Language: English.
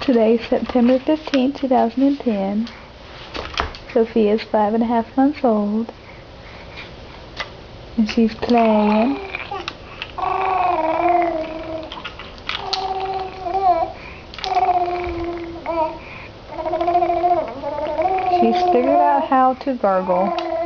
Today is September 15th, 2010. Sophia is 5.5 months old, and she's playing. She's figured out how to gargle.